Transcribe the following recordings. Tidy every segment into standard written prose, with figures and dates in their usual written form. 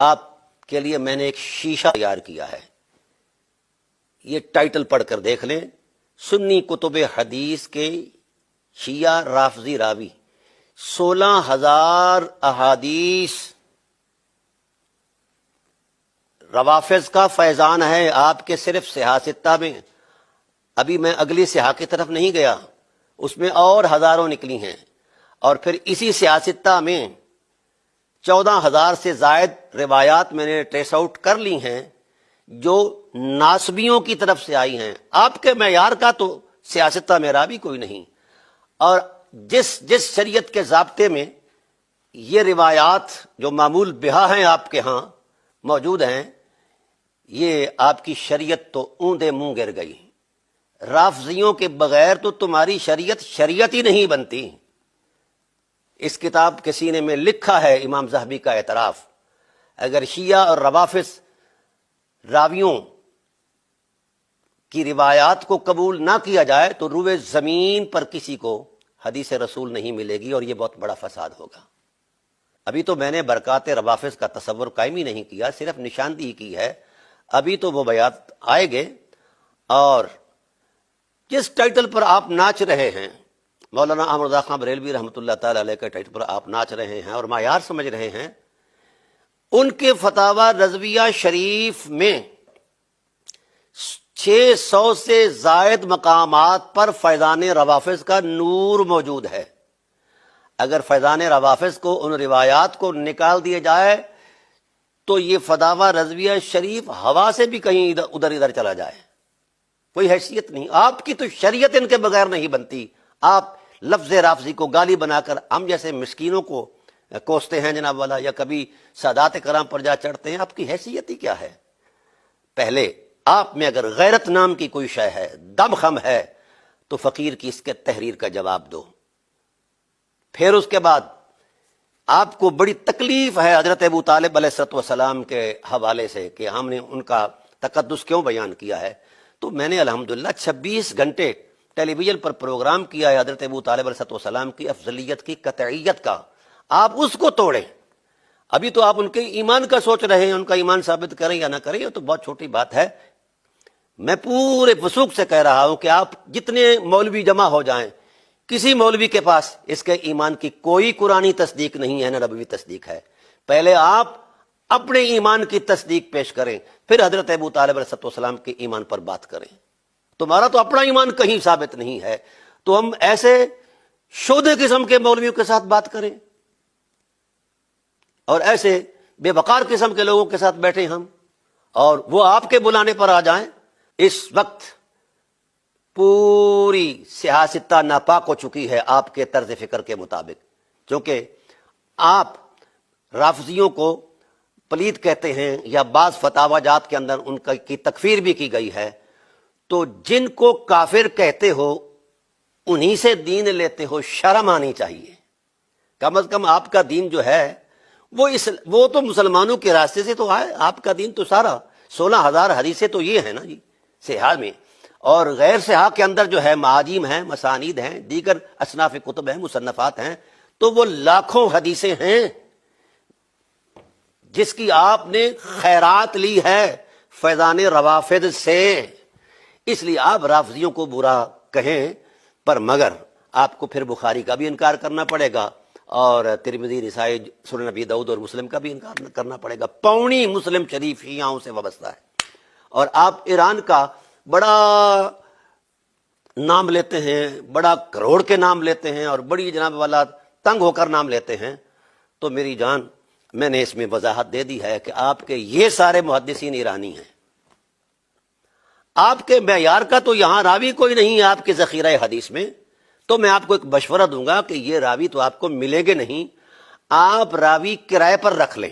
آپ کے لیے میں نے ایک شیشہ تیار کیا ہے، یہ ٹائٹل پڑھ کر دیکھ لیں، سنی کتب حدیث کے شیعہ رافضی راوی 16,000 احادیث روافظ کا فیضان ہے آپ کے صرف صحاح ستہ میں۔ ابھی میں اگلی صحاح کی طرف نہیں گیا، اس میں اور ہزاروں نکلی ہیں، اور پھر اسی صحاح ستہ میں 14,000 سے زائد روایات میں نے ٹریس آؤٹ کر لی ہیں جو ناسبیوں کی طرف سے آئی ہیں۔ آپ کے معیار کا تو سیاستہ میرا بھی کوئی نہیں، اور جس شریعت کے ضابطے میں یہ روایات جو معمول بہا ہیں آپ کے ہاں موجود ہیں، یہ آپ کی شریعت تو اوندے منہ گر گئی۔ رافضیوں کے بغیر تو تمہاری شریعت ہی نہیں بنتی۔ اس کتاب کے سینے میں لکھا ہے امام ذہبی کا اعتراف، اگر شیعہ اور روافظ راویوں کی روایات کو قبول نہ کیا جائے تو روئے زمین پر کسی کو حدیث رسول نہیں ملے گی، اور یہ بہت بڑا فساد ہوگا۔ ابھی تو میں نے برکات روافظ کا تصور قائم ہی نہیں کیا، صرف نشاندہی کی ہے۔ ابھی تو وہ بیات آئے گے، اور جس ٹائٹل پر آپ ناچ رہے ہیں، مولانا احمد رضا خان بریلوی رحمۃ اللہ تعالی علیہ کے ٹائٹل پر آپ ناچ رہے ہیں اور معیار سمجھ رہے ہیں، ان کے فتاوی رضویہ شریف میں 600 سے زائد مقامات پر فیضان روافظ کا نور موجود ہے۔ اگر فیضان روافظ کو ان روایات کو نکال دیا جائے تو یہ فتاوی رضویہ شریف ہوا سے بھی کہیں ادھر چلا جائے، کوئی حیثیت نہیں۔ آپ کی تو شریعت ان کے بغیر نہیں بنتی۔ آپ لفظ رافضی کو گالی بنا کر ہم جیسے مسکینوں کو کوستے ہیں جناب والا، یا کبھی سادات کرام پر جا چڑھتے ہیں، آپ کی حیثیت ہی کیا ہے؟ پہلے آپ میں اگر غیرت نام کی کوئی شے ہے، دم خم ہے، تو فقیر کی اس کے تحریر کا جواب دو۔ پھر اس کے بعد آپ کو بڑی تکلیف ہے حضرت ابو طالب علیہ السلام کے حوالے سے کہ ہم نے ان کا تقدس کیوں بیان کیا ہے، تو میں نے الحمدللہ 26 گھنٹے ٹیلی ویژن پر پروگرام کیا ہے حضرت ابو طالب علیہ السلام کی افضلیت کی قطعیت کا۔ آپ اس کو توڑیں۔ ابھی تو آپ ان کے ایمان کا سوچ رہے ہیں، ان کا ایمان ثابت کریں یا نہ کریں، یہ تو بہت چھوٹی بات ہے۔ میں پورے وثوق سے کہہ رہا ہوں کہ آپ جتنے مولوی جمع ہو جائیں، کسی مولوی کے پاس اس کے ایمان کی کوئی قرآنی تصدیق نہیں ہے نہ نبوی تصدیق ہے۔ پہلے آپ اپنے ایمان کی تصدیق پیش کریں، پھر حضرت ابو طالب علیہ السلام کے ایمان پر بات کریں۔ تمہارا تو اپنا ایمان کہیں ثابت نہیں ہے، تو ہم ایسے شودھے قسم کے مولویوں کے ساتھ بات کریں اور ایسے بے وقار قسم کے لوگوں کے ساتھ بیٹھیں ہم، اور وہ آپ کے بلانے پر آ جائیں۔ اس وقت پوری سیاستہ ناپاک ہو چکی ہے آپ کے طرز فکر کے مطابق، کیونکہ آپ رافضیوں کو پلید کہتے ہیں، یا بعض فتاوی جات کے اندر ان کی تکفیر بھی کی گئی ہے، تو جن کو کافر کہتے ہو انہی سے دین لیتے ہو، شرم آنی چاہیے۔ کم از کم آپ کا دین جو ہے وہ تو مسلمانوں کے راستے سے تو آئے۔ آپ کا دین تو سارا 16,000 حدیثیں تو یہ ہیں نا جی صحاح میں، اور غیر صحاح کے اندر جو ہے معاجم ہیں، مسانید ہیں، دیگر اصناف کتب ہیں، مصنفات ہیں، تو وہ لاکھوں حدیثیں ہیں جس کی آپ نے خیرات لی ہے فیضان روافظ سے۔ اس لیے آپ رافضیوں کو برا کہیں، پر مگر آپ کو پھر بخاری کا بھی انکار کرنا پڑے گا، اور ترمذی، نسائی، سنن ابی داؤد اور مسلم کا بھی انکار کرنا پڑے گا۔ پونی مسلم شریف شیعوں سے وابستہ ہے، اور آپ ایران کا بڑا نام لیتے ہیں، بڑا کروڑ کے نام لیتے ہیں، اور بڑی جناب والا تنگ ہو کر نام لیتے ہیں۔ تو میری جان، میں نے اس میں وضاحت دے دی ہے کہ آپ کے یہ سارے محدثین ایرانی ہیں۔ آپ کے معیار کا تو یہاں راوی کوئی نہیں ہے آپ کے ذخیرہ حدیث میں، تو میں آپ کو ایک مشورہ دوں گا کہ یہ راوی تو آپ کو ملے گے نہیں۔ آپ راوی کرائے پر رکھ لیں،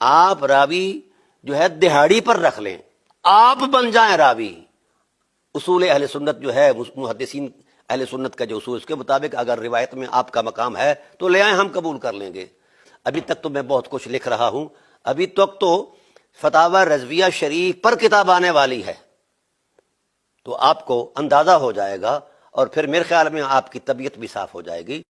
آپ راوی جو ہے دہاڑی پر رکھ لیں، آپ بن جائیں راوی۔ اصول اہل سنت جو ہے، محدثین اہل سنت کا جو اصول، اس کے مطابق اگر روایت میں آپ کا مقام ہے تو لے آئیں، ہم قبول کر لیں گے۔ ابھی تک تو میں بہت کچھ لکھ رہا ہوں، ابھی تک تو فتاوی رضویہ شریف پر کتاب آنے والی ہے، تو آپ کو اندازہ ہو جائے گا، اور پھر میرے خیال میں آپ کی طبیعت بھی صاف ہو جائے گی۔